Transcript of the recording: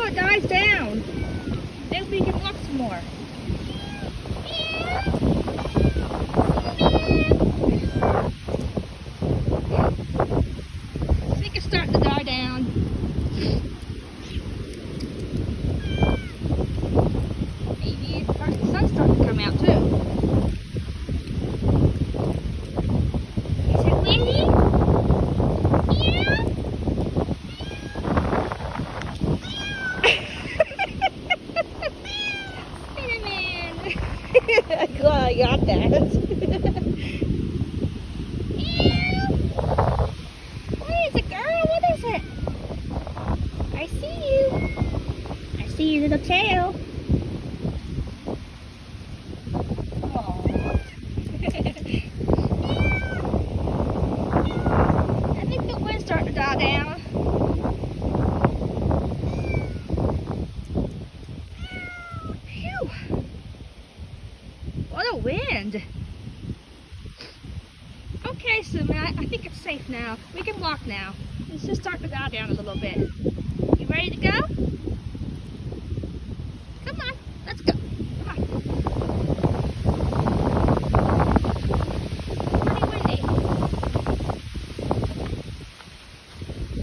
it dies down. Then we can walk some more. I think it's starting to die down. Maybe the sun's starting to come out too. Is it windy? Yeah. Spider-Man. I'm glad I got that. What is it, girl? What is it? I see you. I see your little tail. I think the wind's starting to die down. Phew. What a wind. Okay, Sumi, I think it's safe now. We can walk now. It's just starting to die down a little bit. You ready to go? Come on.